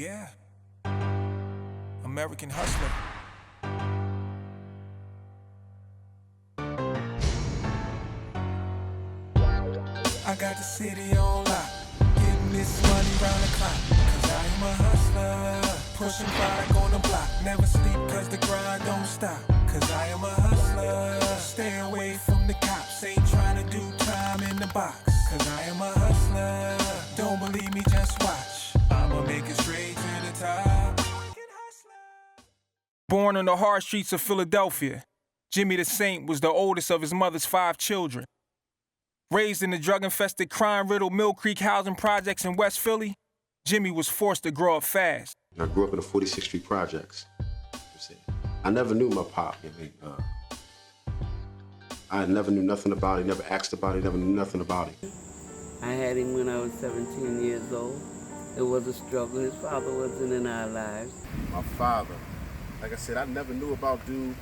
Yeah. American hustler. I got the city on lock, getting this money round the clock. Cause I am a hustler, pushing product on the block. Never sleep cause the grind don't stop. Cause I am a hustler, stay away from the cops. Ain't trying to do time in the box. Cause I am a hustler, don't believe me, just watch. I'ma make it straight to the top. Born on the hard streets of Philadelphia, Jimmy the Saint was the oldest of his mother's 5 children. Raised in the drug-infested, crime-riddled Mill Creek housing projects in West Philly, Jimmy was forced to grow up fast. I grew up in the 46th Street projects. I never knew my pop. I never knew nothing about it, never asked about it, never knew nothing about it. I had him when I was 17 years old. It was a struggle. His father wasn't in our lives. My father, like I said, I never knew about dude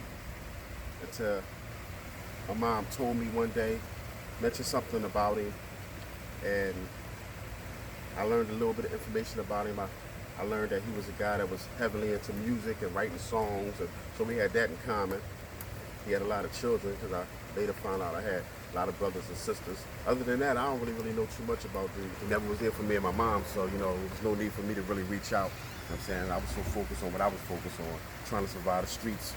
until my mom told me one day, mentioned something about him, and I learned a little bit of information about him. I learned that he was a guy that was heavily into music and writing songs, and so we had that in common. He had a lot of children, because I later found out I had a lot of brothers and sisters. Other than that, I don't really know too much about dude. He never was there for me and my mom, so there was no need for me to really reach out. You know what I'm saying? I was so focused on what I was focused on, trying to survive the streets,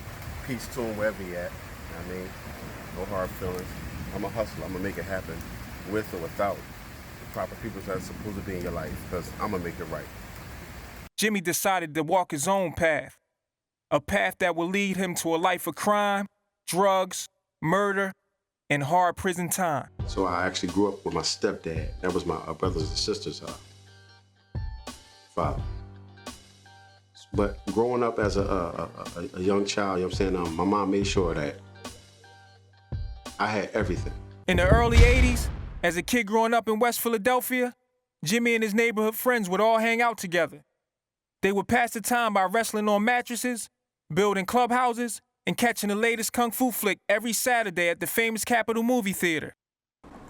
peace to him wherever he at. You know what I mean? No hard feelings. I'm a hustler. I'm gonna make it happen, with or without the proper people that's supposed to be in your life, because I'm gonna make it right. Jimmy decided to walk his own path, a path that would lead him to a life of crime, drugs, murder, and hard prison time. So I actually grew up with my stepdad. That was my brothers and sisters' father. But growing up as a young child, you know what I'm saying, my mom made sure that I had everything. In the early 80s, as a kid growing up in West Philadelphia, Jimmy and his neighborhood friends would all hang out together. They would pass the time by wrestling on mattresses, building clubhouses, and catching the latest kung fu flick every Saturday at the famous Capitol movie theater.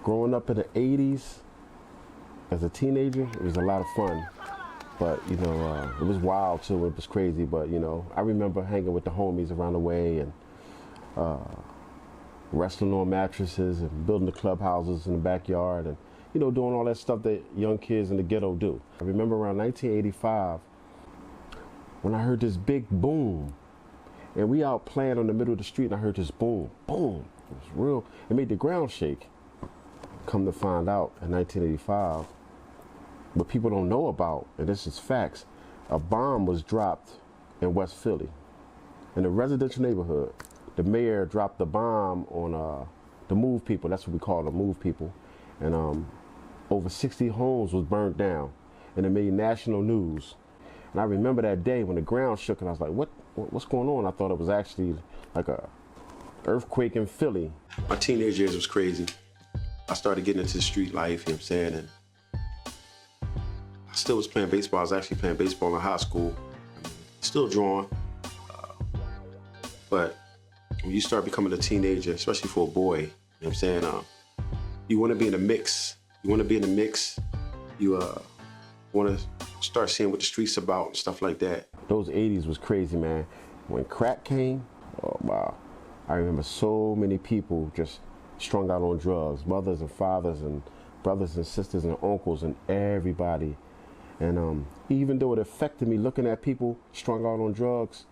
Growing up in the 80s, as a teenager, it was a lot of fun. But, it was wild too, it was crazy. But, I remember hanging with the homies around the way and wrestling on mattresses and building the clubhouses in the backyard and, doing all that stuff that young kids in the ghetto do. I remember around 1985 when I heard this big boom. And we out playing on the middle of the street and I heard this boom, boom. It was real, it made the ground shake. Come to find out in 1985, what people don't know about, and this is facts, a bomb was dropped in West Philly, in a residential neighborhood. The mayor dropped the bomb on the Move People, that's what we call them, Move People. And over 60 homes was burned down, and it made national news. And I remember that day when the ground shook and I was like, what's going on? I thought it was actually like a earthquake in Philly. My teenage years was crazy. I started getting into the street life, you know what I'm saying? And I still was playing baseball. I was actually playing baseball in high school. Still drawing. But when you start becoming a teenager, especially for a boy, you know what I'm saying? You want to be in the mix. You want to be in the mix. You want to start seeing what the streets about and stuff like that. Those 80s was crazy, man. When crack came, oh wow. I remember so many people just strung out on drugs, mothers and fathers and brothers and sisters and uncles and everybody. And even though it affected me looking at people strung out on drugs,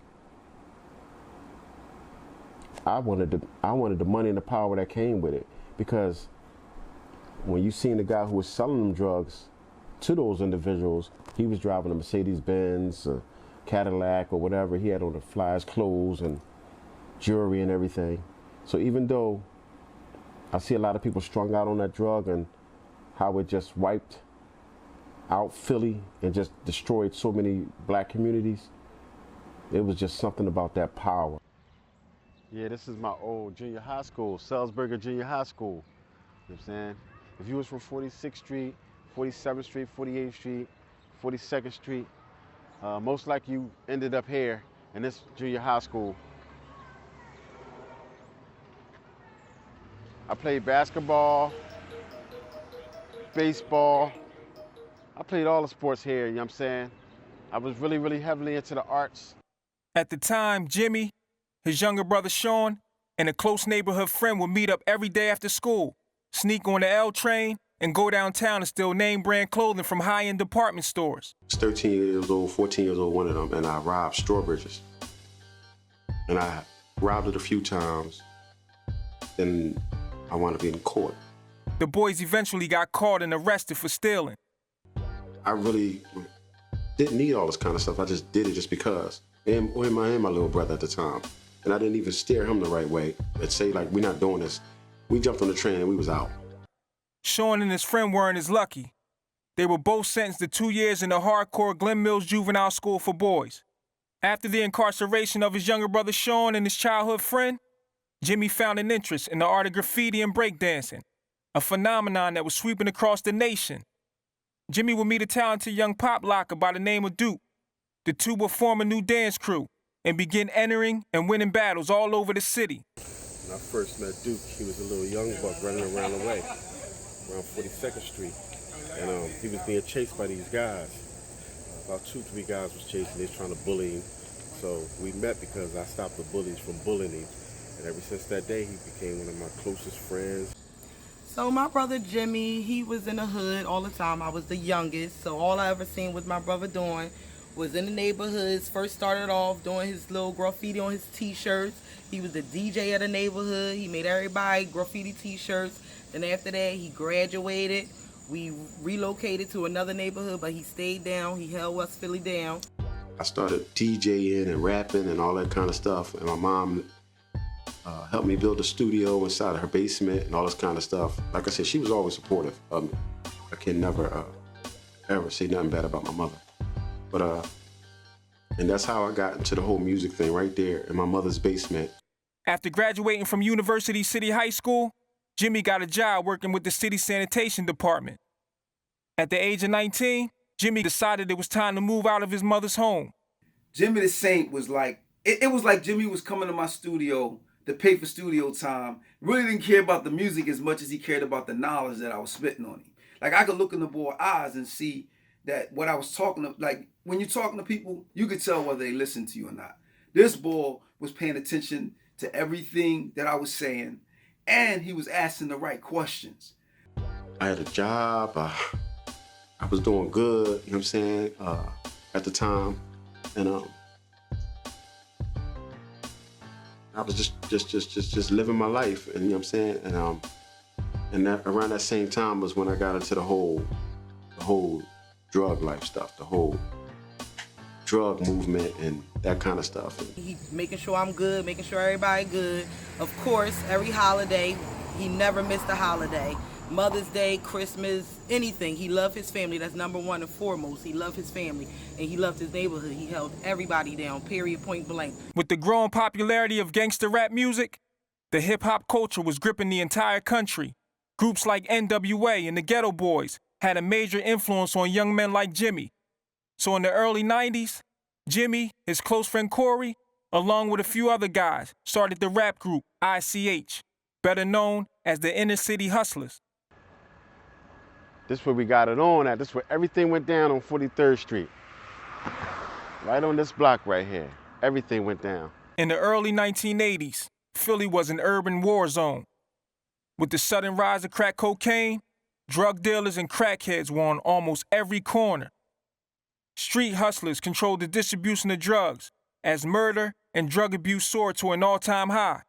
I wanted the money and the power that came with it, because when you seen the guy who was selling them drugs to those individuals, he was driving a Mercedes-Benz, a Cadillac or whatever. He had on the flyest clothes and jewelry and everything. So even though I see a lot of people strung out on that drug and how it just wiped out Philly and just destroyed so many black communities, it was just something about that power. Yeah, this is my old junior high school, Salzburger Junior High School. You know what I'm saying? If you was from 46th Street, 47th Street, 48th Street, 42nd Street, most likely you ended up here in this junior high school. I played basketball, baseball. I played all the sports here, you know what I'm saying? I was really heavily into the arts. At the time, Jimmy, his younger brother Sean, and a close neighborhood friend would meet up every day after school, sneak on the L train, and go downtown and steal name-brand clothing from high-end department stores. I was 13 years old, 14 years old, one of them, and I robbed Strawbridges. And I robbed it a few times, then I wound up getting caught. The boys eventually got caught and arrested for stealing. I really didn't need all this kind of stuff. I just did it just because. And my little brother at the time. And I didn't even steer him the right way and say, like, we're not doing this. We jumped on the train and we was out. Sean and his friend weren't as lucky. They were both sentenced to 2 years in the hardcore Glen Mills Juvenile School for Boys. After the incarceration of his younger brother Sean and his childhood friend, Jimmy found an interest in the art of graffiti and breakdancing, a phenomenon that was sweeping across the nation. Jimmy would meet a talented young pop locker by the name of Duke. The two would form a new dance crew and begin entering and winning battles all over the city. When I first met Duke, he was a little young buck running around the way, around 42nd Street. And he was being chased by these guys. About 2-3 guys was chasing, they was trying to bully him. So we met because I stopped the bullies from bullying him. And ever since that day, he became one of my closest friends. So my brother Jimmy, he was in the hood all the time. I was the youngest, so all I ever seen with my brother doing was in the neighborhoods. First started off doing his little graffiti on his t-shirts. He was the DJ of the neighborhood. He made everybody graffiti t-shirts. Then after that, he graduated. We relocated to another neighborhood, but he stayed down. He held West Philly down. I started DJing and rapping and all that kind of stuff. And my mom helped me build a studio inside of her basement and all this kind of stuff. Like I said, she was always supportive of me. I can never, ever say nothing bad about my mother. But, and that's how I got into the whole music thing right there in my mother's basement. After graduating from University City High School, Jimmy got a job working with the city sanitation department. At the age of 19, Jimmy decided it was time to move out of his mother's home. Jimmy the Saint was like, it was like Jimmy was coming to my studio to pay for studio time. Really didn't care about the music as much as he cared about the knowledge that I was spitting on him. Like, I could look in the boy's eyes and see that what I was talking to, like, when you're talking to people, you could tell whether they listen to you or not. This boy was paying attention to everything that I was saying, and he was asking the right questions. I had a job. I was doing good, you know what I'm saying, at the time. And I was just living my life, and you know what I'm saying? And that, around that same time was when I got into the whole drug life stuff, the whole drug movement and that kind of stuff. He making sure I'm good, making sure everybody good. Of course, every holiday, he never missed a holiday. Mother's Day, Christmas, anything. He loved his family. That's number one and foremost. He loved his family, and he loved his neighborhood. He held everybody down, period, point blank. With the growing popularity of gangster rap music, the hip-hop culture was gripping the entire country. Groups like NWA and the Ghetto Boys had a major influence on young men like Jimmy. So in the early 90s, Jimmy, his close friend Corey, along with a few other guys, started the rap group ICH, better known as the Inner City Hustlers. This is where we got it on at. This is where everything went down on 43rd Street. Right on this block right here. Everything went down. In the early 1980s, Philly was an urban war zone. With the sudden rise of crack cocaine, drug dealers and crackheads were on almost every corner. Street hustlers controlled the distribution of drugs as murder and drug abuse soared to an all-time high.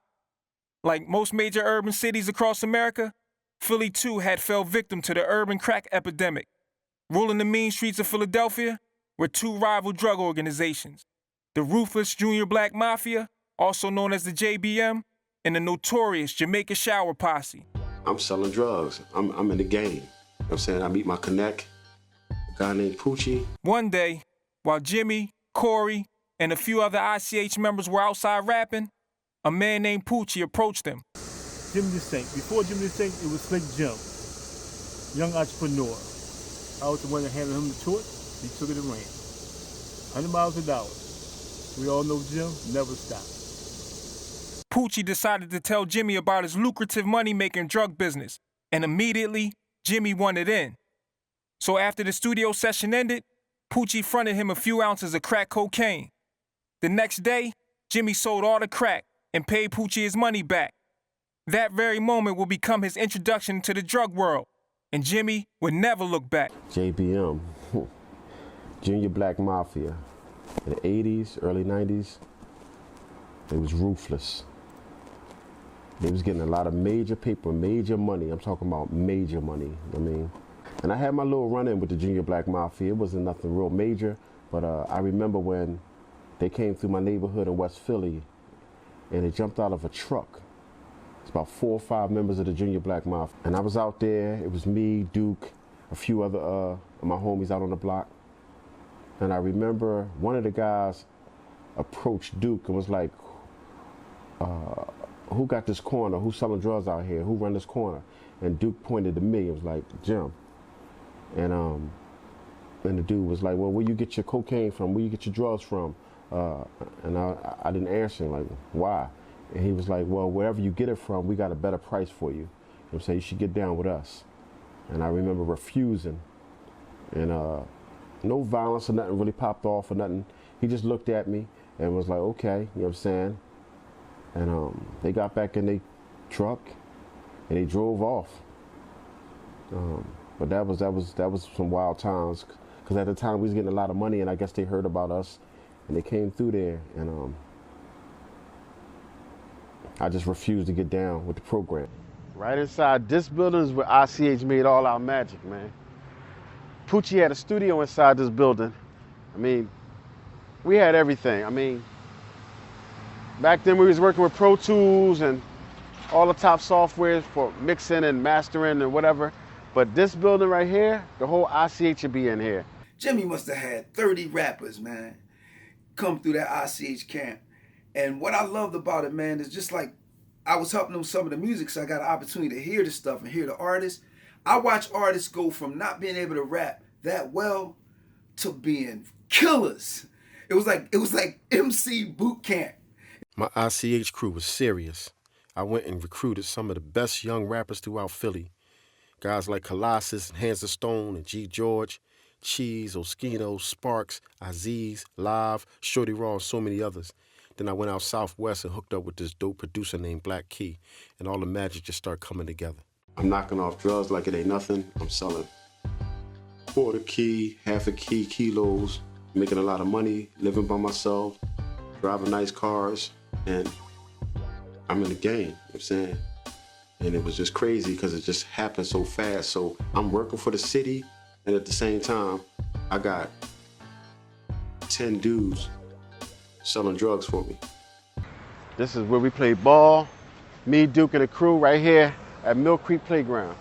Like most major urban cities across America, Philly too had fell victim to the urban crack epidemic. Ruling the mean streets of Philadelphia were two rival drug organizations, the ruthless Junior Black Mafia, also known as the JBM, and the notorious Jamaica Shower Posse. I'm selling drugs. I'm in the game. You know what I'm saying? I meet my connect, a guy named Poochie. One day, while Jimmy, Corey, and a few other ICH members were outside rapping, a man named Poochie approached them. Jimmy the Saint. Before Jimmy the Saint, it was Slick Jim, young entrepreneur. I was the one that handed him the torch. He took it and ran. 100 miles an hour. We all know Jim never stopped. Poochie decided to tell Jimmy about his lucrative money-making drug business, and immediately, Jimmy wanted in. So after the studio session ended, Poochie fronted him a few ounces of crack cocaine. The next day, Jimmy sold all the crack and paid Poochie his money back. That very moment will become his introduction to the drug world, and Jimmy would never look back. JBM, Junior Black Mafia. In the 80s, early 90s, they was ruthless. They was getting a lot of major paper, major money. I'm talking about major money, I mean. And I had my little run-in with the Junior Black Mafia. It wasn't nothing real major, but I remember when they came through my neighborhood in West Philly and they jumped out of a truck. It's about 4 or 5 members of the Junior Black Mafia. And I was out there, it was me, Duke, a few other of my homies out on the block. And I remember one of the guys approached Duke and was like, who got this corner? Who's selling drugs out here? Who run this corner? And Duke pointed to me. It was like, Jim. And the dude was like, well, where you get your cocaine from? Where you get your drugs from? And I didn't answer him, like, why? And he was like, well, wherever you get it from, we got a better price for you. You know what I'm saying? You should get down with us. And I remember refusing. And no violence or nothing really popped off or nothing. He just looked at me and was like, okay, you know what I'm saying? And they got back in their truck and they drove off. But that was some wild times, because at the time we was getting a lot of money, and I guess they heard about us and they came through there, and I just refused to get down with the program. Right inside this building is where ICH made all our magic, man. Poochie had a studio inside this building. I mean, we had everything. I mean, back then we was working with Pro Tools and all the top software for mixing and mastering and whatever. But this building right here, the whole ICH would be in here. Jimmy must have had 30 rappers, man, come through that ICH camp. And what I loved about it, man, is just like I was helping them with some of the music, so I got an opportunity to hear the stuff and hear the artists. I watch artists go from not being able to rap that well to being killers. It was like MC boot camp. My ICH crew was serious. I went and recruited some of the best young rappers throughout Philly. Guys like Colossus, Hands of Stone, and G. George, Cheese, Oskino, Sparks, Aziz, Live, Shorty Raw, and so many others. Then I went out southwest and hooked up with this dope producer named Black Key, and all the magic just started coming together. I'm knocking off drugs like it ain't nothing. I'm selling quarter key, half a key, kilos, making a lot of money, living by myself, driving nice cars, and I'm in the game, you know what I'm saying? And it was just crazy because it just happened so fast. So I'm working for the city, and at the same time, I got 10 dudes selling drugs for me. This is where we play ball, me, Duke, and the crew right here at Mill Creek Playground.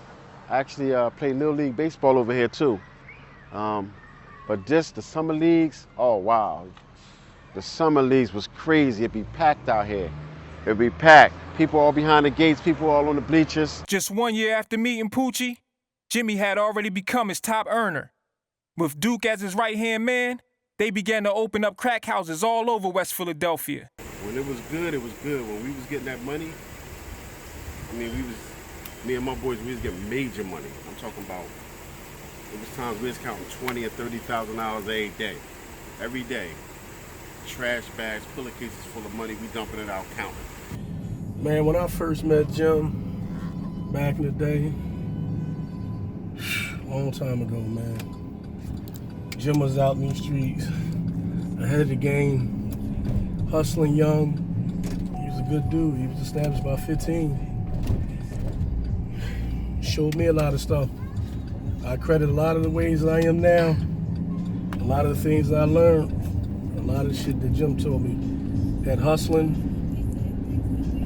I actually play Little League Baseball over here too. But the summer leagues, oh wow. The summer leagues was crazy. It'd be packed out here. It'd be packed. People all behind the gates, people all on the bleachers. Just 1 year after meeting Poochie, Jimmy had already become his top earner. With Duke as his right-hand man, they began to open up crack houses all over West Philadelphia. When it was good, it was good. When we was getting that money, I mean, me and my boys, we was getting major money. I'm talking about, it was times we was counting $20,000 or $30,000 every day. Trash bags, pillowcases full of money, we dumping it out, counting. Man, when I first met Jim, back in the day, long time ago, man. Jim was out in these streets, ahead of the game, hustling young. He was a good dude. He was established by 15. Showed me a lot of stuff. I credit a lot of the ways I am now, a lot of the things I learned, a lot of the shit that Jim told me. That hustling,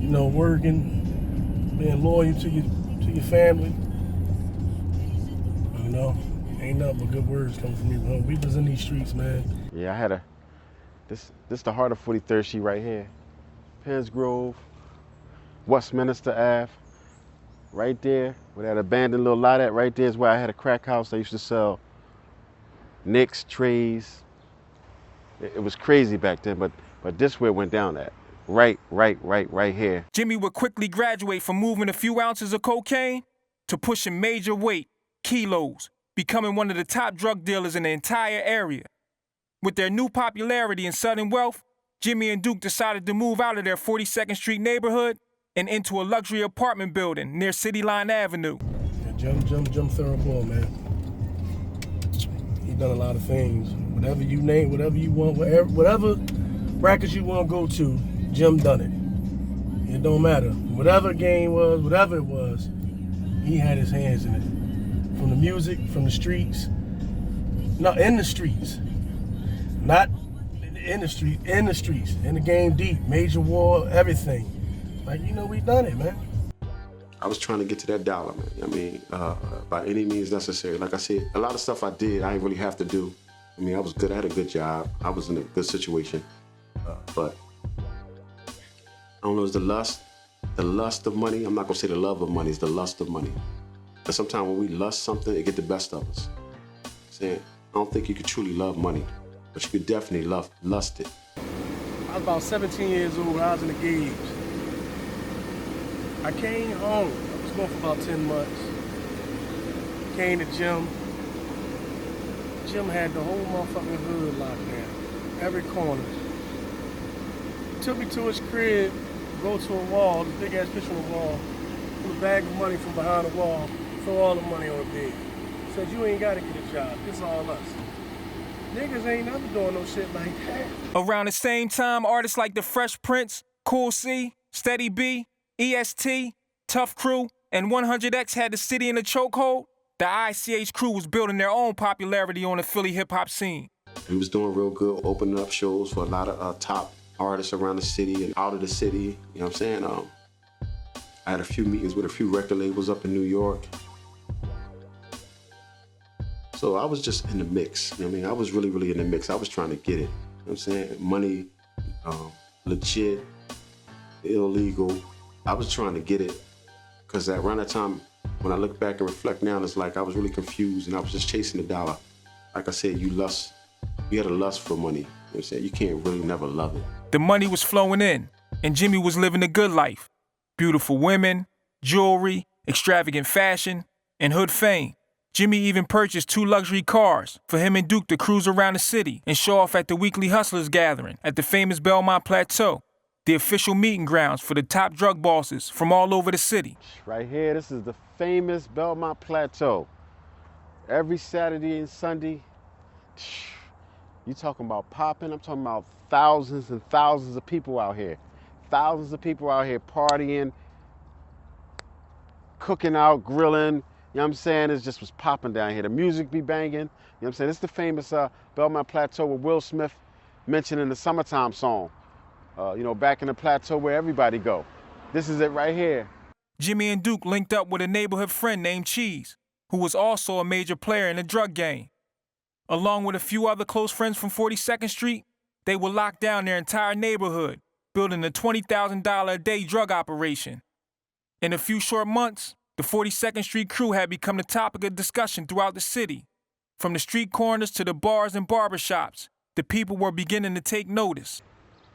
you know, working, being loyal to your family. You know, ain't nothing but good words coming from me. We was in these streets, man. Yeah, I had this the heart of 43rd Street right here. Penns Grove, Westminster Ave, right there, where that abandoned little lot at, right there is where I had a crack house. I used to sell nicks, trays. It was crazy back then, but this where it went down at. Right here. Jimmy would quickly graduate from moving a few ounces of cocaine to pushing major weight, kilos, becoming one of the top drug dealers in the entire area. With their new popularity and sudden wealth, Jimmy and Duke decided to move out of their 42nd Street neighborhood and into a luxury apartment building near City Line Avenue. Yeah, Jim third floor, man. He done a lot of things. Whatever you name, whatever you want, whatever brackets you want to go to, Jim done it. It don't matter. Whatever game was, whatever it was, he had his hands in it. From the music, from the streets. No, in the streets. Not in the street, in the streets. In the game deep, major war, everything. Like, you know, we done it, man. I was trying to get to that dollar, man. I mean, by any means necessary. Like I said, a lot of stuff I did, I didn't really have to do. I mean, I was good. I had a good job. I was in a good situation. But I don't know, it's the lust of money. I'm not gonna say the love of money, it's the lust of money. And sometimes when we lust something, it get the best of us. Saying, I don't think you could truly love money, but you could definitely lust it. I was about 17 years old when I was in the gauge. I came home. I was going for about 10 months. Came to Jim. Jim had the whole motherfucking hood locked down. Every corner. Took me to his crib, go to a wall, this big ass picture on the wall, pull a bag of money from behind the wall, throw all the money on the bed. Said, you ain't gotta get a job, it's all us. Niggas ain't never doing no shit like that. Around the same time, artists like the Fresh Prince, Cool C, Steady B, EST, Tough Crew, and 100X had the city in a chokehold, the ICH crew was building their own popularity on the Philly hip-hop scene. We was doing real good, opening up shows for a lot of top artists around the city and out of the city, you know what I'm saying? I had a few meetings with a few record labels up in New York. So I was just in the mix, you know what I mean? I was really in the mix. I was trying to get it, you know what I'm saying? Money, legit, illegal. I was trying to get it, because around that time, when I look back and reflect now, it's like I was really confused and I was just chasing the dollar. Like I said, you had a lust for money, you know what I'm saying? You can't really never love it. The money was flowing in, and Jimmy was living a good life. Beautiful women, jewelry, extravagant fashion, and hood fame. Jimmy even purchased 2 luxury cars for him and Duke to cruise around the city and show off at the weekly Hustlers gathering at the famous Belmont Plateau, the official meeting grounds for the top drug bosses from all over the city. Right here, this is the famous Belmont Plateau. Every Saturday and Sunday, you talking about popping, I'm talking about thousands and thousands of people out here. Thousands of people out here partying, cooking out, grilling, you know what I'm saying? It just was popping down here. The music be banging, you know what I'm saying? It's the famous Belmont Plateau with Will Smith mentioned in the Summertime song. You know, back in the plateau where everybody go. This is it right here. Jimmy and Duke linked up with a neighborhood friend named Cheese, who was also a major player in the drug game. Along with a few other close friends from 42nd Street, they would lock down their entire neighborhood, building a $20,000 a day drug operation. In a few short months, the 42nd Street crew had become the topic of discussion throughout the city. From the street corners to the bars and barbershops, the people were beginning to take notice.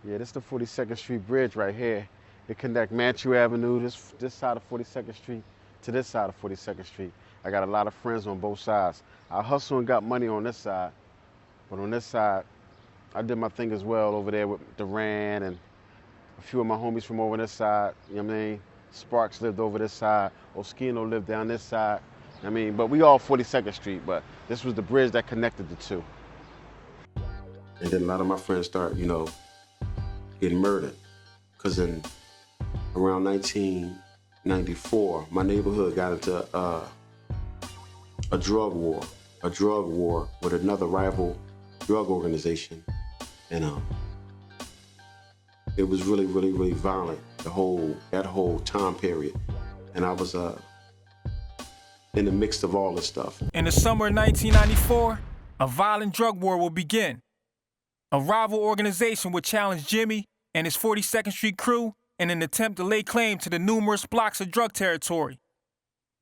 Yeah, this is the 42nd Street Bridge right here. It connects Mantua Avenue, this side of 42nd Street, to this side of 42nd Street. I got a lot of friends on both sides. I hustle and got money on this side, but on this side, I did my thing as well over there with Duran and a few of my homies from over this side, you know what I mean? Sparks lived over this side, Oskino lived down this side, I mean, but we all 42nd Street, but this was the bridge that connected the two. And then a lot of my friends start, you know, getting murdered. Because in around 1994, my neighborhood got into a drug war with another rival drug organization. And it was really violent, that whole time period. And I was in the mix of all this stuff. In the summer of 1994, a violent drug war will begin. A rival organization would challenge Jimmy and his 42nd Street crew in an attempt to lay claim to the numerous blocks of drug territory.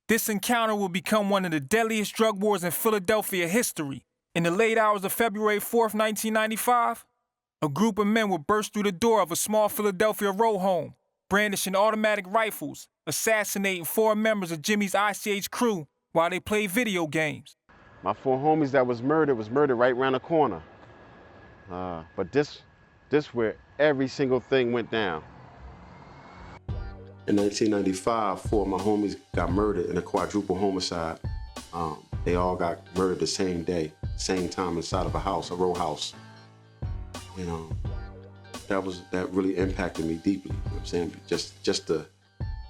This encounter will become one of the deadliest drug wars in Philadelphia history. In the late hours of February 4th, 1995, a group of men would burst through the door of a small Philadelphia row home, brandishing automatic rifles, assassinating 4 members of Jimmy's ICH crew while they played video games. My 4 homies that was murdered right around the corner. But this where every single thing went down. In 1995, 4 of my homies got murdered in a quadruple homicide. They all got murdered the same day, same time inside of a house, a row house. You know, that really impacted me deeply. You know what I'm saying? Just to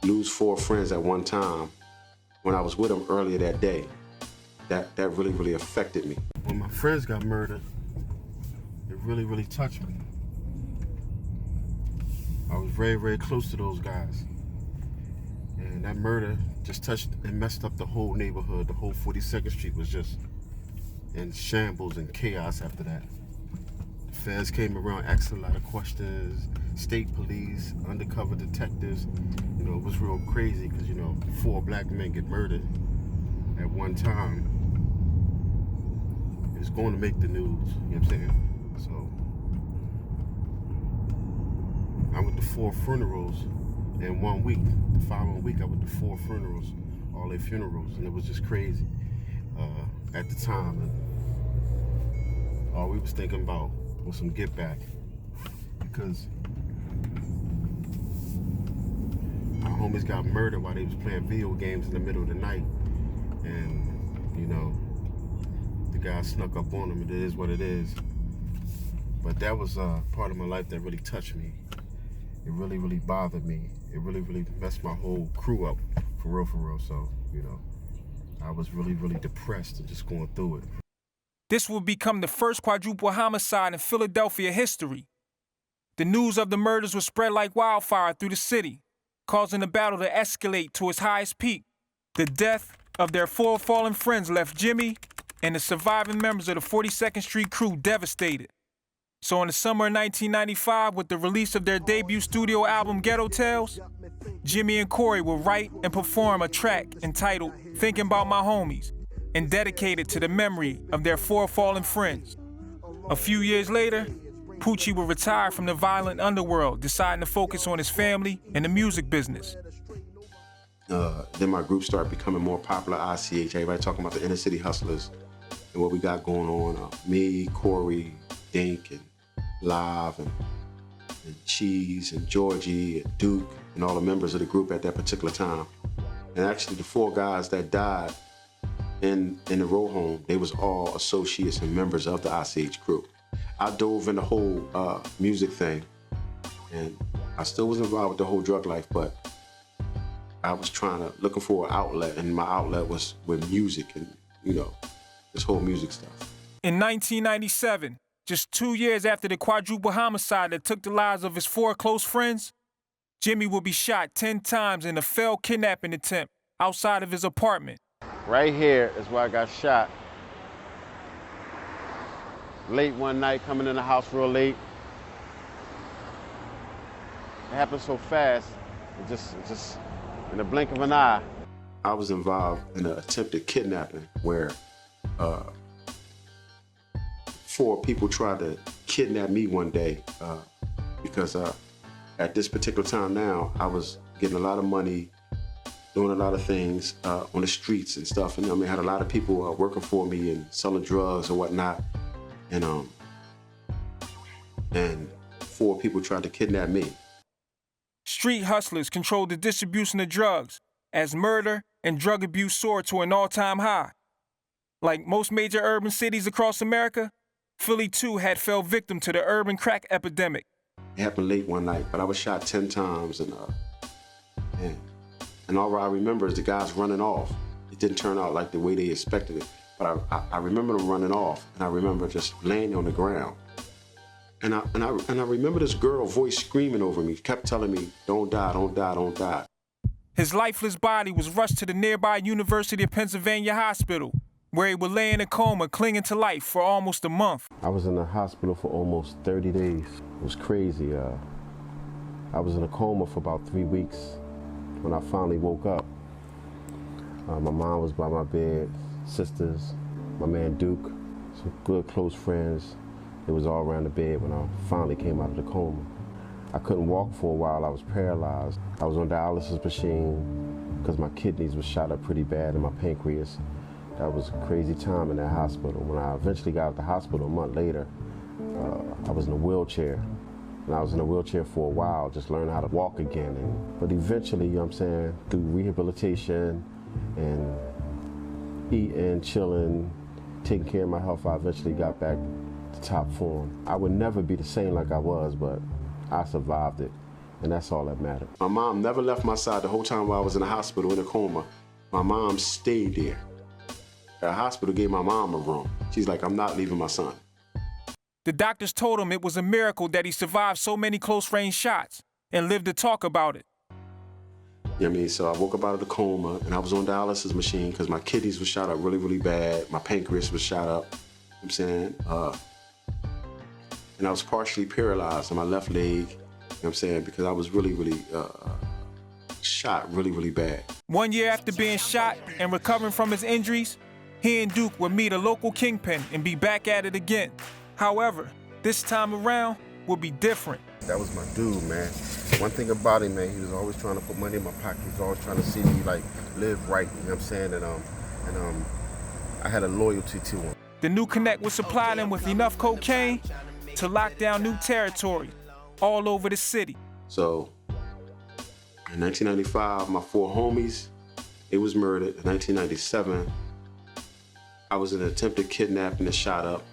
lose 4 friends at one time when I was with them earlier that day, that really, really affected me. When my friends got murdered, it really, really touched me. I was very, very close to those guys. And that murder just touched and messed up the whole neighborhood. The whole 42nd Street was just in shambles and chaos after that. The feds came around asking a lot of questions, state police, undercover detectives. You know, it was real crazy because, you know, 4 black men get murdered at one time. It's going to make the news, you know what I'm saying? So I went to 4 funerals in 1 week. The following week, I went to 4 funerals, all their funerals, and it was just crazy at the time. And all we was thinking about was some get back, because our homies got murdered while they was playing video games in the middle of the night, and you know, the guy snuck up on them. It is what it is. But that was part of my life that really touched me. It really, really bothered me. It really, really messed my whole crew up, for real. So, you know, I was really, really depressed and just going through it. This will become the first quadruple homicide in Philadelphia history. The news of the murders was spread like wildfire through the city, causing the battle to escalate to its highest peak. The death of their 4 fallen friends left Jimmy and the surviving members of the 42nd Street crew devastated. So in the summer of 1995, with the release of their debut studio album, Ghetto Tales, Jimmy and Corey will write and perform a track entitled Thinking About My Homies and dedicate it to the memory of their 4 fallen friends. A few years later, Poochie will retire from the violent underworld, deciding to focus on his family and the music business. Then my group started becoming more popular, ICH, everybody talking about the inner city hustlers and what we got going on. Me, Corey, Dink, and Live, and Cheese, and Georgie, and Duke, and all the members of the group at that particular time. And actually the 4 guys that died in the row home, they was all associates and members of the ICH crew. I dove in the whole music thing, and I still was involved with the whole drug life, but I was looking for an outlet, and my outlet was with music and, you know, this whole music stuff. In 1997, just 2 years after the quadruple homicide that took the lives of his 4 close friends, Jimmy will be shot 10 times in a failed kidnapping attempt outside of his apartment. Right here is where I got shot. Late one night, coming in the house real late. It happened so fast, it just in the blink of an eye. I was involved in an attempted kidnapping where 4 people tried to kidnap me one day because at this particular time now, I was getting a lot of money, doing a lot of things on the streets and stuff. And I mean, I had a lot of people working for me and selling drugs or whatnot. And 4 people tried to kidnap me. Street hustlers controlled the distribution of drugs as murder and drug abuse soared to an all-time high. Like most major urban cities across America, Philly too had fell victim to the urban crack epidemic. It happened late one night, but I was shot 10 times, and all I remember is the guys running off. It didn't turn out like the way they expected it, but I remember them running off, and I remember just laying on the ground. And I remember this girl voice screaming over me, kept telling me, "Don't die, don't die, don't die." His lifeless body was rushed to the nearby University of Pennsylvania hospital, where he would lay in a coma, clinging to life for almost a month. I was in the hospital for almost 30 days. It was crazy. I was in a coma for about 3 weeks. When I finally woke up, my mom was by my bed, sisters, my man Duke, some good close friends. It was all around the bed when I finally came out of the coma. I couldn't walk for a while. I was paralyzed. I was on dialysis machine because my kidneys were shot up pretty bad and my pancreas. That was a crazy time in that hospital. When I eventually got out of the hospital a month later, I was in a wheelchair. And I was in a wheelchair for a while, just learning how to walk again. But eventually, you know what I'm saying, through rehabilitation and eating, chilling, taking care of my health, I eventually got back to top form. I would never be the same like I was, but I survived it, and that's all that mattered. My mom never left my side the whole time while I was in the hospital in a coma. My mom stayed there. The hospital gave my mom a room. She's like, I'm not leaving my son. The doctors told him it was a miracle that he survived so many close-range shots and lived to talk about it. You know what I mean? So I woke up out of the coma, and I was on dialysis machine because my kidneys were shot up really, really bad. My pancreas was shot up, you know what I'm saying? And I was partially paralyzed on my left leg, you know what I'm saying, because I was really, really shot really, really bad. 1 year after being shot and recovering from his injuries, he and Duke would meet a local kingpin and be back at it again. However, this time around will be different. That was my dude, man. One thing about him, man, he was always trying to put money in my pocket. He was always trying to see me, like, live right, you know what I'm saying? And I had a loyalty to him. The new connect would supply them with enough cocaine to lock down new territory all over the city. So, in 1995, my 4 homies, they was murdered. In 1997, I was in an attempted kidnapping and shot up.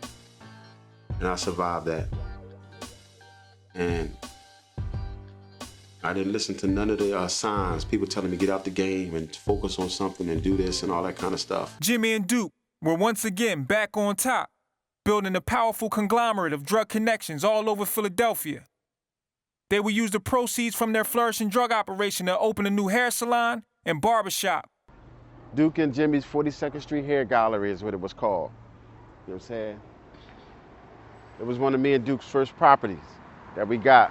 And I survived that. And I didn't listen to none of the signs. People telling me get out the game and focus on something and do this and all that kind of stuff. Jimmy and Duke were once again back on top, building a powerful conglomerate of drug connections all over Philadelphia. They would use the proceeds from their flourishing drug operation to open a new hair salon and barbershop. Duke and Jimmy's 42nd Street Hair Gallery is what it was called. You know what I'm saying? It was one of me and Duke's first properties that we got.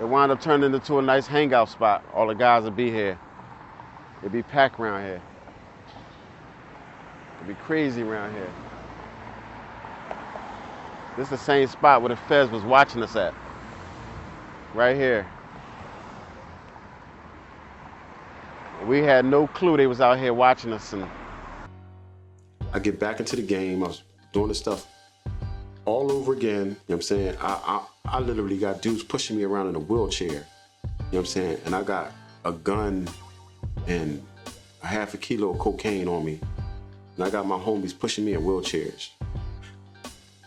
It wound up turning into a nice hangout spot. All the guys would be here. It'd be packed around here. It'd be crazy around here. This is the same spot where the feds was watching us at. Right here. We had no clue they was out here watching us. And I get back into the game. I was doing this stuff all over again. You know what I'm saying? I literally got dudes pushing me around in a wheelchair. You know what I'm saying? And I got a gun and a half a kilo of cocaine on me. And I got my homies pushing me in wheelchairs.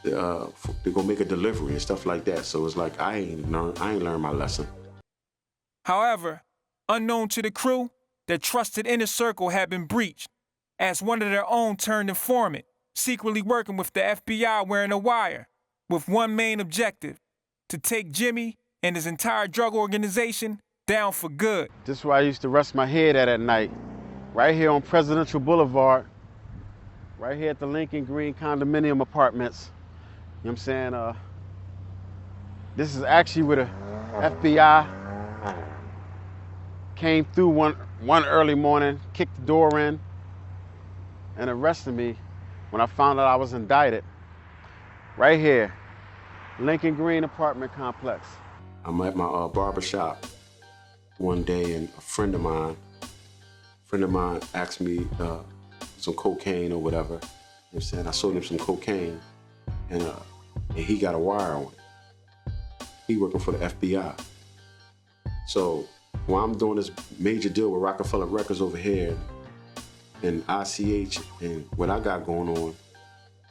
To go make a delivery and stuff like that. So it's like I ain't learned my lesson. However, unknown to the crew, their trusted inner circle had been breached, as one of their own turned informant, secretly working with the FBI wearing a wire, with one main objective: to take Jimmy and his entire drug organization down for good. This is where I used to rest my head at night, right here on Presidential Boulevard, right here at the Lincoln Green condominium apartments. You know what I'm saying? This is actually where the FBI came through one early morning, kicked the door in, and arrested me when I found out I was indicted. Right here, Lincoln Green apartment complex. I'm at my barber shop one day, and a friend of mine asked me some cocaine or whatever. You know what I'm saying? I sold him some cocaine, and he got a wire on it. He working for the FBI. So while I'm doing this major deal with Rockefeller Records over here and ICH and what I got going on,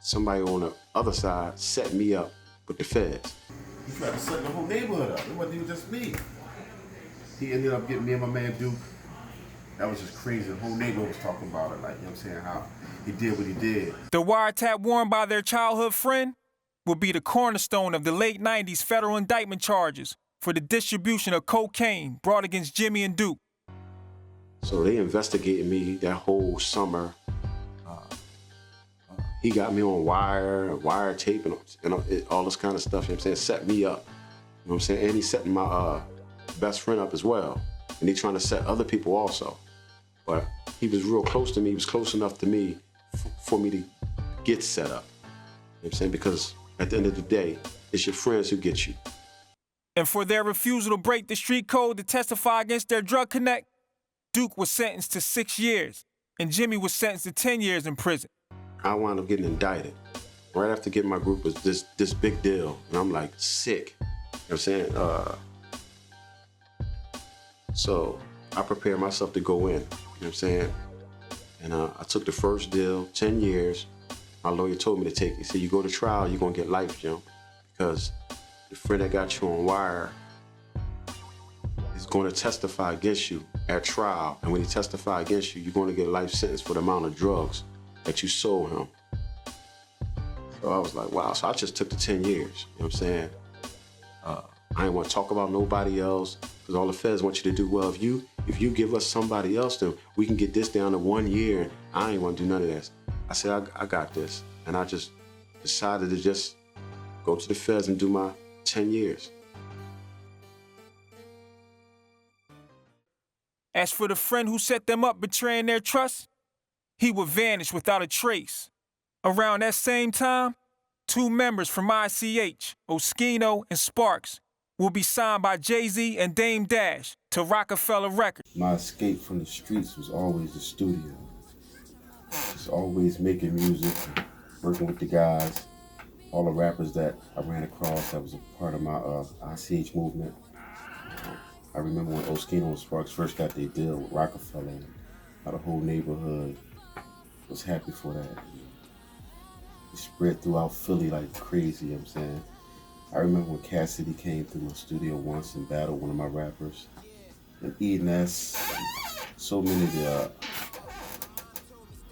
somebody on the other side set me up with the feds. He tried to set the whole neighborhood up. It wasn't even just me. He ended up getting me and my man Duke. That was just crazy. The whole neighborhood was talking about it, like, you know what I'm saying, how he did what he did. The wiretap worn by their childhood friend would be the cornerstone of the late 90s federal indictment charges for the distribution of cocaine brought against Jimmy and Duke. So they investigated me that whole summer. He got me on wire tape and all this kind of stuff, you know what I'm saying, set me up. You know what I'm saying? And he's setting my best friend up as well. And he's trying to set other people also. But he was real close to me. He was close enough to me for me to get set up. You know what I'm saying? Because at the end of the day, it's your friends who get you. And for their refusal to break the street code to testify against their drug connect, Duke was sentenced to 6 years, and Jimmy was sentenced to 10 years in prison. I wound up getting indicted. Right after getting my group was this big deal, and I'm like sick. You know what I'm saying? So I prepared myself to go in. You know what I'm saying? And I took the first deal, 10 years. My lawyer told me to take it. He said, you go to trial, you're gonna get life, Jim, because the friend that got you on wire is gonna testify against you at trial. And when he testify against you, you're gonna get a life sentence for the amount of drugs that you sold him. So I was like, wow. So I just took the 10 years, you know what I'm saying? I didn't want to talk about nobody else, because all the feds want you to do, well, if you give us somebody else, then we can get this down to 1 year. And I ain't want to do none of that. I said, I got this. And I just decided to just go to the feds and do my 10 years. As for the friend who set them up betraying their trust, he would vanish without a trace. Around that same time, 2 members from ICH, Oskino and Sparks, will be signed by Jay-Z and Dame Dash to Rockefeller Records. My escape from the streets was always the studio. Just always making music, working with the guys, all the rappers that I ran across that was a part of my ICH movement. I remember when Oskino and Sparks first got their deal with Rockefeller, and how the whole neighborhood was happy for that. It spread throughout Philly like crazy, you know what I'm saying? I remember when Cassidy came through my studio once and battled one of my rappers. And E.N.S., so many of the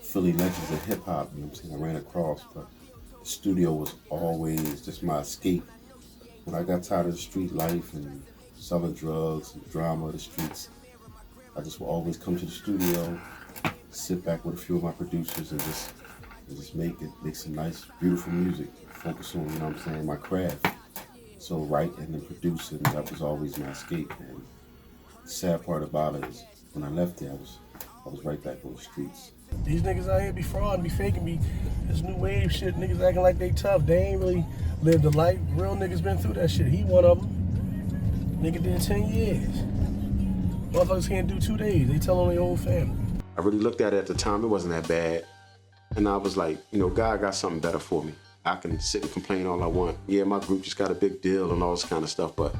Philly legends of hip hop, you know what I'm saying, I ran across, but the studio was always just my escape. When I got tired of the street life and selling drugs and drama of the streets, I just would always come to the studio, sit back with a few of my producers and just make some nice, beautiful music. Focus on, you know what I'm saying, my craft. So writing and producing, that was always my escape. And the sad part about it is when I left there, I was right back on the streets. These niggas out here be fraud, be faking me. This new wave shit, niggas acting like they tough. They ain't really lived a life. Real niggas been through that shit. He one of them. Nigga did 10 years. Motherfuckers can't do 2 days. They tell on their whole family. I really looked at it at the time, it wasn't that bad. And I was like, you know, God got something better for me. I can sit and complain all I want. Yeah, my group just got a big deal and all this kind of stuff, but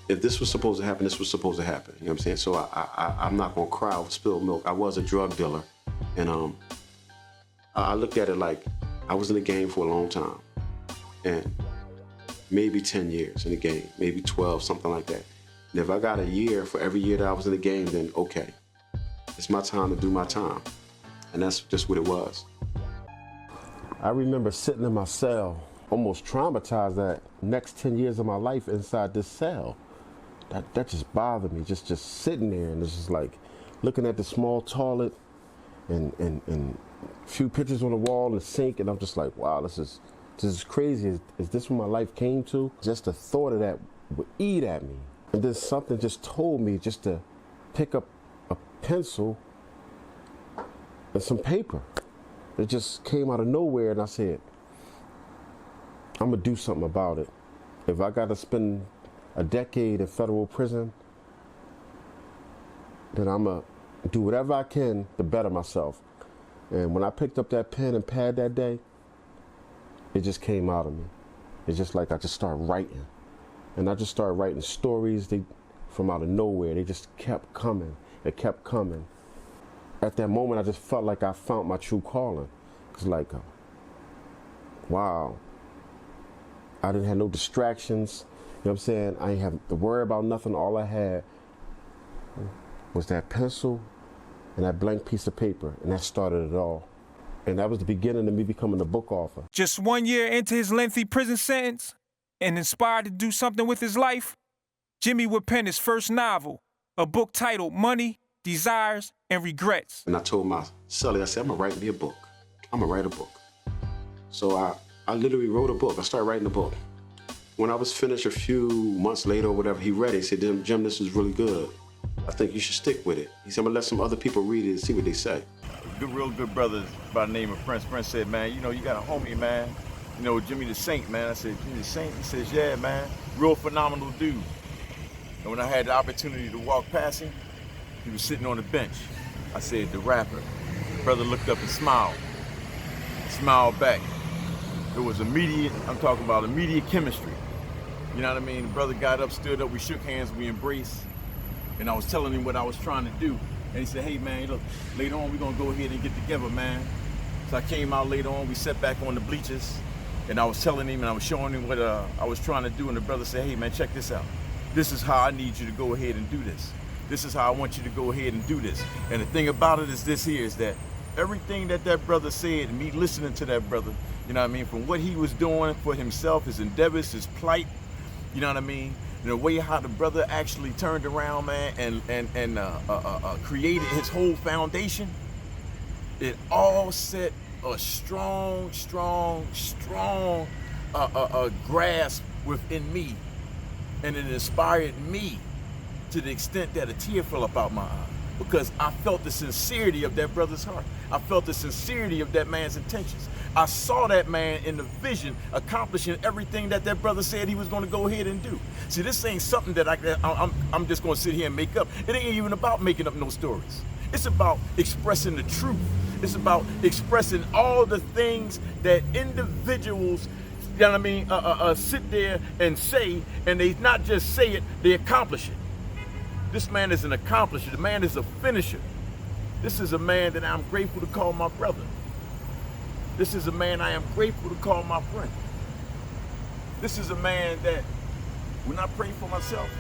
if this was supposed to happen, this was supposed to happen. You know what I'm saying? So I'm not gonna cry over spilled milk. I was a drug dealer, and I looked at it like I was in the game for a long time, and maybe 10 years in the game, maybe 12, something like that. And if I got a year for every year that I was in the game, then okay, it's my time to do my time, and that's just what it was. I remember sitting in my cell, almost traumatized that next 10 years of my life inside this cell. That just bothered me, just sitting there, and it's just like looking at the small toilet and a few pictures on the wall and the sink, and I'm just like, wow, this is crazy. Is this what my life came to? Just the thought of that would eat at me. And then something just told me just to pick up a pencil and some paper. It just came out of nowhere, and I said, I'm gonna do something about it. If I gotta spend a decade in federal prison, then I'm gonna do whatever I can to better myself. And when I picked up that pen and pad that day, it just came out of me. It's just like I just started writing. And I just started writing stories from out of nowhere. They just kept coming. It kept coming. At that moment, I just felt like I found my true calling. It's like, wow. I didn't have no distractions. You know what I'm saying? I didn't have to worry about nothing. All I had was that pencil and that blank piece of paper, and that started it all. And that was the beginning of me becoming a book author. Just 1 year into his lengthy prison sentence and inspired to do something with his life, Jimmy would pen his first novel, a book titled Money, Desires, and Regrets. And I told my cellie, I said, I'm gonna write me a book. I'm gonna write a book. So I literally wrote a book. I started writing a book. When I was finished a few months later or whatever, he read it. He said, Jim, this is really good. I think you should stick with it. He said, I'm gonna let some other people read it and see what they say. Real good brothers by the name of Prince. Prince said, man, you know, you got a homie, man. You know, Jimmy the Saint, man. I said, Jimmy the Saint? He says, yeah, man. Real phenomenal dude. And when I had the opportunity to walk past him, he was sitting on the bench. I said, the rapper. The brother looked up and smiled. smiled back. It was immediate, I'm talking about immediate chemistry. You know what I mean? The brother got up, stood up, we shook hands, we embraced, and I was telling him what I was trying to do. And he said, hey man, look, later on we're gonna go ahead and get together, man. So I came out later on, we sat back on the bleachers, and I was telling him and I was showing him what I was trying to do, and the brother said, hey man, check this out. This is how I need you to go ahead and do this. This is how I want you to go ahead and do this. And the thing about it is this here, is that everything that brother said, and me listening to that brother, you know what I mean, from what he was doing for himself, his endeavors, his plight, you know what I mean, and the way how the brother actually turned around, man, and created his whole foundation, it all set a strong grasp within me, and it inspired me to the extent that a tear fell up out my eye, because I felt the sincerity of that brother's heart. I felt the sincerity of that man's intentions. I saw that man in the vision accomplishing everything that brother said he was going to go ahead and do. See, this ain't something that I'm just going to sit here and make up. It ain't even about making up no stories. It's about expressing the truth. It's about expressing all the things that individuals, you know what I mean, sit there and say, and they not just say it, they accomplish it. This man is an accomplisher. The man is a finisher. This is a man that I'm grateful to call my brother. This is a man I am grateful to call my friend. This is a man that, when I pray for myself,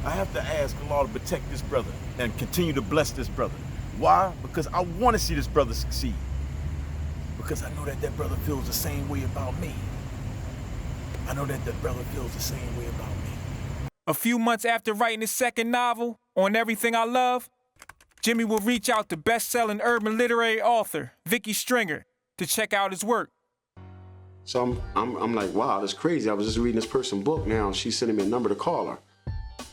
I have to ask the Lord to protect this brother and continue to bless this brother. Why? Because I want to see this brother succeed. Because I know that brother feels the same way about me. I know that brother feels the same way about me. A few months after writing his second novel, On Everything I Love, Jimmy will reach out to best-selling urban literary author Vicky Stringer to check out his work. So I'm like, wow, that's crazy. I was just reading this person's book now, and she's sending me a number to call her.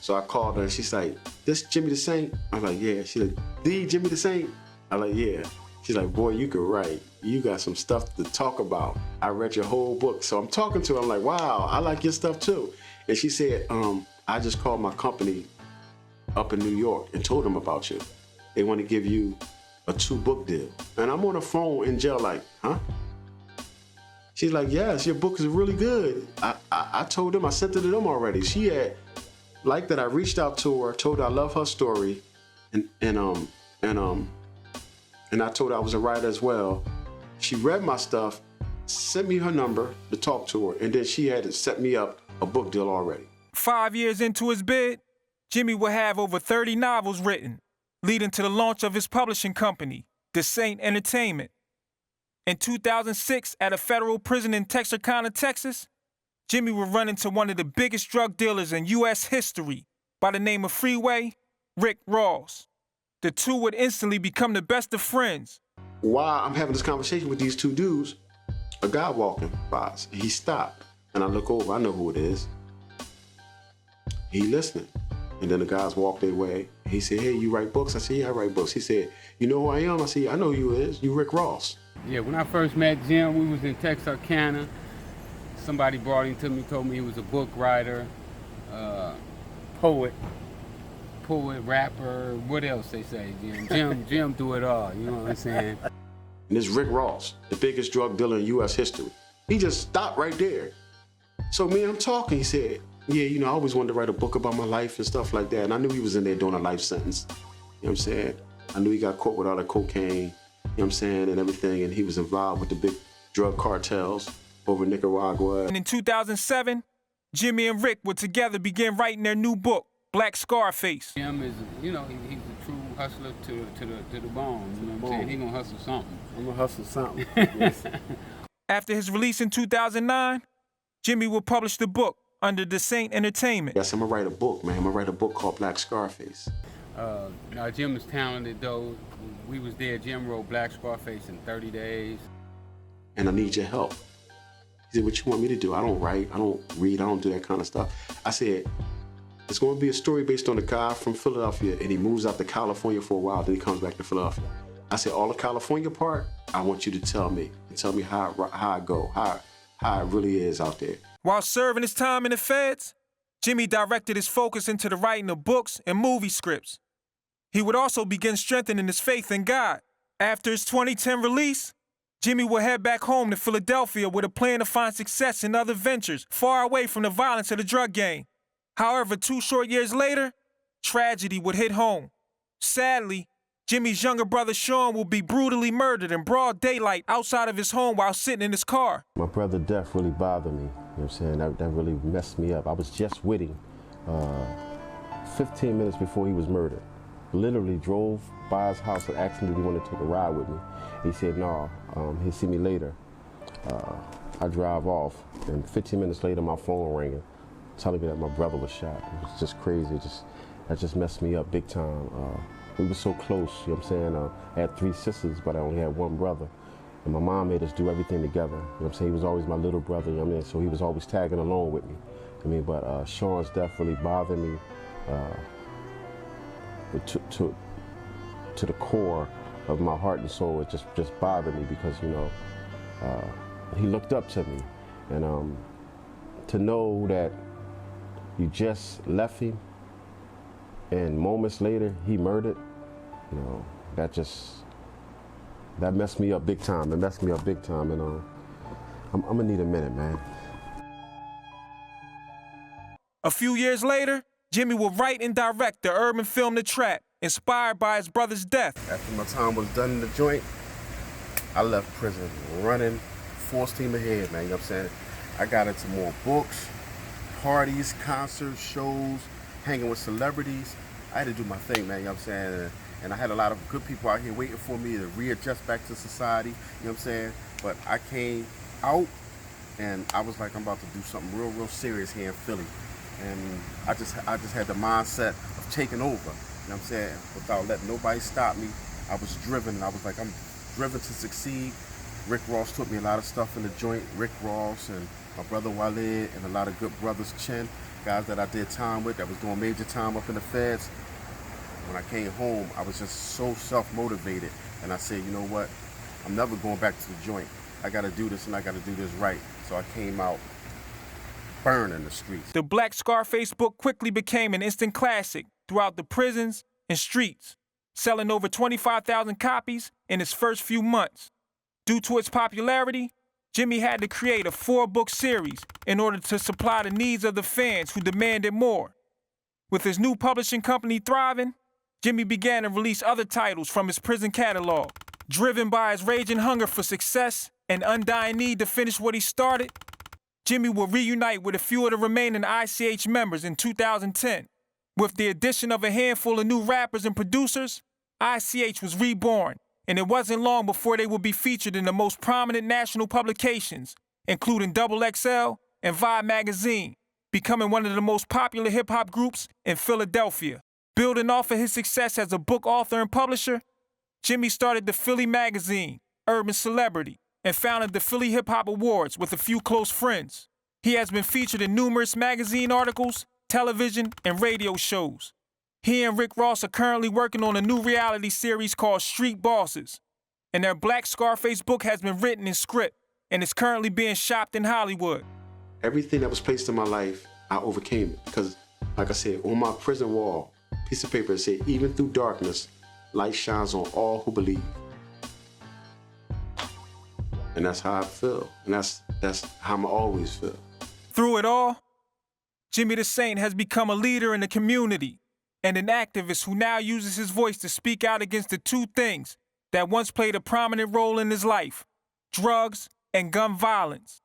So I called her, and she's like, this Jimmy the Saint? I'm like, yeah. She's like, the Jimmy the Saint? I'm like, yeah. She's like, boy, you could write. You got some stuff to talk about. I read your whole book. So I'm talking to her, I'm like, wow, I like your stuff too. And she said, I just called my company up in New York and told them about you. They want to give you a 2-book deal. And I'm on the phone in jail like, huh? She's like, yes, your book is really good. I told them, I sent it to them already. She had liked that I reached out to her, told her I love her story, and I told her I was a writer as well. She read my stuff, sent me her number to talk to her, and then she had set me up a book deal already. 5 years into his bid, Jimmy will have over 30 novels written, leading to the launch of his publishing company, The Saint Entertainment. In 2006, at a federal prison in Texarkana, Texas, Jimmy would run into one of the biggest drug dealers in U.S. history by the name of Freeway, Rick Ross. The two would instantly become the best of friends. While I'm having this conversation with these two dudes, a guy walking by, he stopped, and I look over, I know who it is. He listening. And then the guys walked their way. He said, hey, you write books? I said, yeah, I write books. He said, you know who I am? I said, I know who you is. You Rick Ross. Yeah, when I first met Jim, we was in Texarkana. Somebody brought him to me, told me he was a book writer, poet, rapper, what else they say, Jim? Jim do it all, you know what I'm saying? And this Rick Ross, the biggest drug dealer in U.S. history. He just stopped right there. So me and him talking, he said, yeah, you know, I always wanted to write a book about my life and stuff like that. And I knew he was in there doing a life sentence. You know what I'm saying? I knew he got caught with all the cocaine, you know what I'm saying, and everything. And he was involved with the big drug cartels over Nicaragua. And in 2007, Jimmy and Rick would together begin writing their new book, Black Scarface. Jim is, you know, he's a true hustler to the bone. You know what I'm saying? He gonna hustle something. I'm gonna hustle something. Yes. After his release in 2009, Jimmy would publish the book under The Saint Entertainment. Yes, I'm gonna write a book, man. I'm gonna write a book called Black Scarface. Now Jim is talented though. We was there, Jim wrote Black Scarface in 30 days. And I need your help. He said, what you want me to do? I don't write, I don't read, I don't do that kind of stuff. I said, it's gonna be a story based on a guy from Philadelphia, and he moves out to California for a while, then he comes back to Philadelphia. I said, all the California part, I want you to tell me how I go, how it really is out there. While serving his time in the feds, Jimmy directed his focus into the writing of books and movie scripts. He would also begin strengthening his faith in God. After his 2010 release, Jimmy would head back home to Philadelphia with a plan to find success in other ventures far away from the violence of the drug game. However, 2 short years later, tragedy would hit home. Sadly, Jimmy's younger brother Sean will be brutally murdered in broad daylight outside of his home while sitting in his car. My brother's death really bothered me. You know what I'm saying? That really messed me up. I was just with him 15 minutes before he was murdered. Literally drove by his house and asked him if he wanted to take a ride with me. He said, no, he'll see me later. I drive off, and 15 minutes later, my phone rang, telling me that my brother was shot. It was just crazy. That just messed me up big time. We were so close, you know what I'm saying? I had 3 sisters, but I only had 1 brother. And my mom made us do everything together. You know what I'm saying? He was always my little brother, you know what I mean? So he was always tagging along with me. I mean, but Sean's death really bothered me to the core of my heart and soul. It just bothered me because, you know, he looked up to me. And to know that you just left him and moments later he murdered, you know, that messed me up big time. It messed me up big time, and I'm gonna need a minute, man. A few years later, Jimmy would write and direct the urban film The Trap, inspired by his brother's death. After my time was done in the joint, I left prison running full steam ahead, man, you know what I'm saying? I got into more books, parties, concerts, shows, hanging with celebrities. I had to do my thing, man, you know what I'm saying? And I had a lot of good people out here waiting for me to readjust back to society, you know what I'm saying? But I came out and I was like, I'm about to do something real serious here in Philly. And I just had the mindset of taking over, you know what I'm saying? Without letting nobody stop me. I was driven, and I was like, I'm driven to succeed. Rick Ross taught me a lot of stuff in the joint. Rick Ross and my brother Waleed and a lot of good brothers, Chin, guys that I did time with that was doing major time up in the feds. When I came home, I was just so self-motivated. And I said, you know what? I'm never going back to the joint. I got to do this, and I got to do this right. So I came out burning the streets. The Black Scarface book quickly became an instant classic throughout the prisons and streets, selling over 25,000 copies in its first few months. Due to its popularity, Jimmy had to create a 4-book series in order to supply the needs of the fans who demanded more. With his new publishing company thriving, Jimmy began to release other titles from his prison catalog. Driven by his raging hunger for success and undying need to finish what he started, Jimmy will reunite with a few of the remaining ICH members in 2010. With the addition of a handful of new rappers and producers, ICH was reborn, and it wasn't long before they would be featured in the most prominent national publications, including XXL and Vibe magazine, becoming one of the most popular hip-hop groups in Philadelphia. Building off of his success as a book author and publisher, Jimmy started the Philly magazine, Urban Celebrity, and founded the Philly Hip Hop Awards with a few close friends. He has been featured in numerous magazine articles, television, and radio shows. He and Rick Ross are currently working on a new reality series called Street Bosses, and their Black Scarface book has been written in script and is currently being shopped in Hollywood. Everything that was placed in my life, I overcame it. Because, like I said, on my prison wall, piece of paper said, even through darkness, light shines on all who believe. And that's how I feel. And that's how I'm always feel. Through it all, Jimmy the Saint has become a leader in the community and an activist who now uses his voice to speak out against the 2 things that once played a prominent role in his life: drugs and gun violence.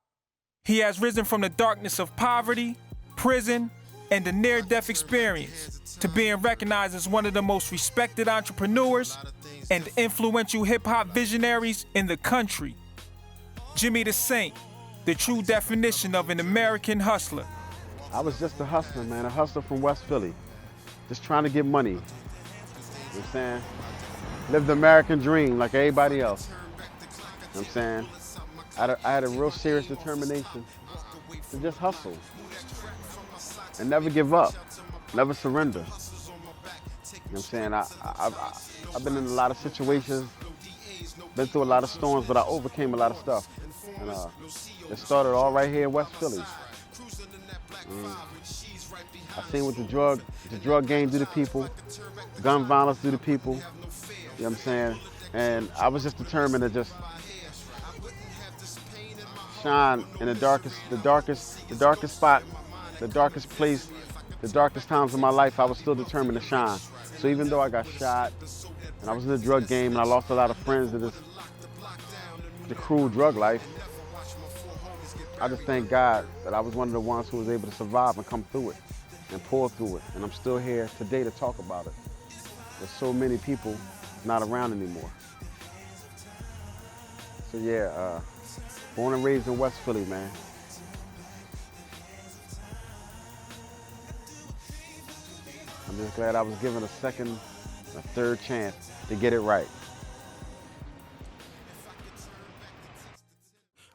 He has risen from the darkness of poverty, prison, and the near-death experience to being recognized as one of the most respected entrepreneurs and influential hip-hop visionaries in the country. Jimmy the Saint, the true definition of an American hustler. I was just a hustler, man, a hustler from West Philly. Just trying to get money. You know what I'm saying? Live the American dream like everybody else. You know what I'm saying? I had a real serious determination to just hustle and never give up, never surrender. You know what I'm saying? I've been in a lot of situations, been through a lot of storms, but I overcame a lot of stuff. And it started all right here in West Philly. I seen what the drug game do to people, gun violence do to people, you know what I'm saying? And I was just determined to just shine in the darkest spot, the darkest place, the darkest times of my life. I was still determined to shine. So even though I got shot and I was in the drug game and I lost a lot of friends to the cruel drug life, I just thank God that I was one of the ones who was able to survive and come through it and pull through it. And I'm still here today to talk about it. There's so many people not around anymore. So yeah, born and raised in West Philly, man. I'm just glad I was given a second, a third chance to get it right.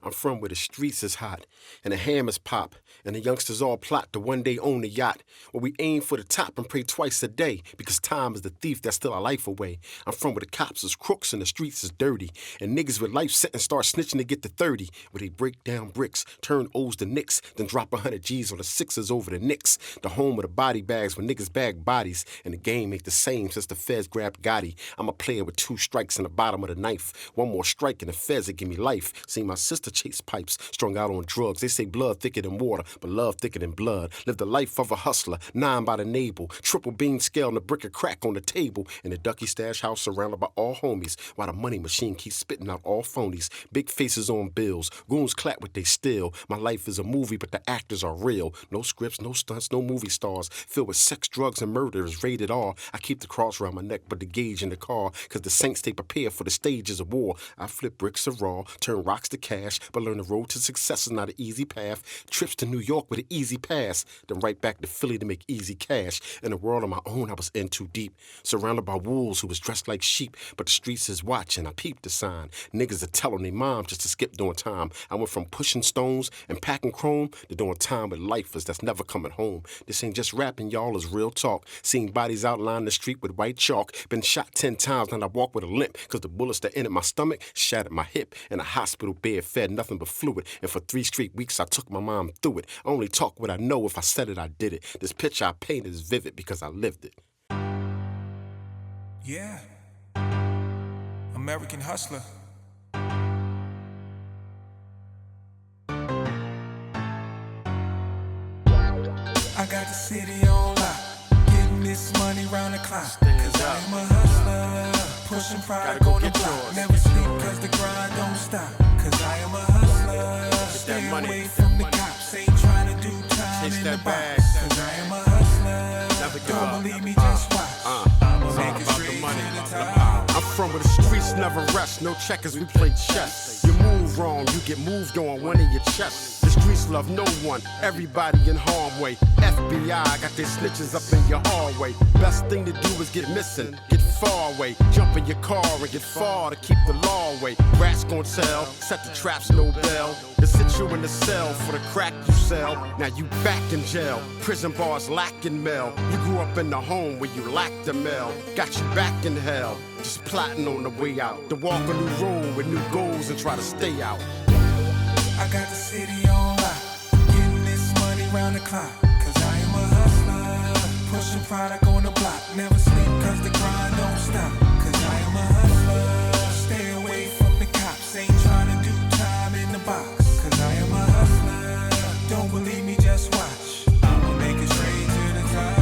I'm from where the streets is hot and the hammers pop and the youngsters all plot to one day own a yacht where we aim for the top and pray twice a day because time is the thief that steal our life away. I'm from where the cops is crooks and the streets is dirty and niggas with life sentence start snitching to get to 30 where they break down bricks, turn O's to Knicks, then drop 100 G's on the Sixers over the Knicks. The home of the body bags where niggas bag bodies and the game ain't the same since the feds grabbed Gotti. I'm a player with 2 strikes in the bottom of the knife. One more strike and the feds will give me life. See my sister chase pipes, strung out on drugs. They say blood thicker than water, but love thicker than blood. Live the life of a hustler, 9 by the navel, triple bean scale and a brick of crack on the table. In the Ducky Stash house surrounded by all homies, while the money machine keeps spitting out all phonies. Big faces on bills, goons clap what they steal. My life is a movie, but the actors are real. No scripts, no stunts, no movie stars. Filled with sex, drugs, and murder is rated R. I keep the cross around my neck, but the gauge in the car, cause the saints stay prepared for the stages of war. I flip bricks of raw, turn rocks to cash, but learn the road to success is not an easy path. Trips to New York with an easy pass, then right back to Philly to make easy cash. In a world of my own, I was in too deep, surrounded by wolves who was dressed like sheep, but the streets is watching. I peeped the sign. Niggas are telling their mom just to skip doing time. I went from pushing stones and packing chrome to doing time with lifers that's never coming home. This ain't just rapping, y'all, is real talk. Seeing bodies outline the street with white chalk. Been shot 10 times, and I walk with a limp, cause the bullets that entered my stomach shattered my hip. In a hospital bed, fed nothing but fluid. And for 3 straight weeks, I took my mom through it. I only talk what I know. If I said it, I did it. This picture I paint is vivid because I lived it. Yeah. American hustler. I got the city on lock, getting this money round the clock. Cause I'm a hustler, pushing product on the block. Never sleep cause the grind don't stop. Cause I am a hustler, stay away from the cops. Ain't trying to do time in the box. Cause I am a hustler, don't believe me, just watch. I'ma make it straight to the top. I'm from where the streets never rest. No checkers, we play chess. You move wrong, you get moved on one in your chest. The streets love no one, everybody in harm's way. FBI got their snitches up in your hallway. Best thing to do is get missing, get far away. Jump in your car and get far to keep the law away. Rats gon' tell, set the traps, no bell. They sit you in the cell for the crack you sell. Now you back in jail, prison bars lacking mail. You grew up in the home where you lacked the mail. Got you back in hell, just plotting on the way out. To walk a new road with new goals and try to stay out. I got the city on lock, getting this money round the clock. Cause I am a hustler, pushing product on the block. Never sleep cause the grind don't stop. Cause I am a hustler, stay away from the cops. Ain't trying to do time in the box. Cause I am a hustler, don't believe me, just watch. I'ma make it straight to the top.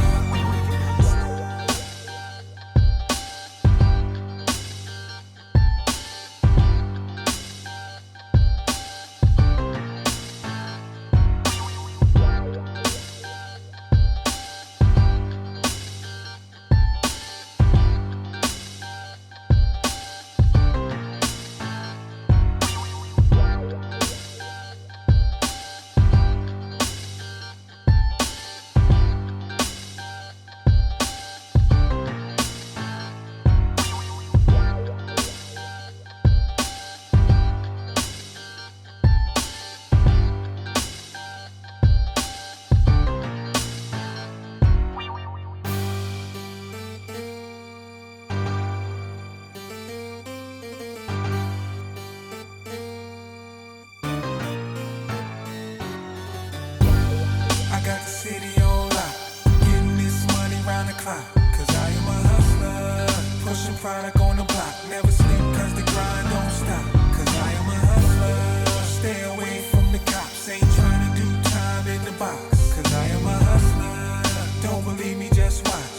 I got the city on lock, getting this money round the clock. Cause I am a hustler, pushing product on the block. Never sleep cause the grind don't stop. Cause I am a hustler, stay away from that's why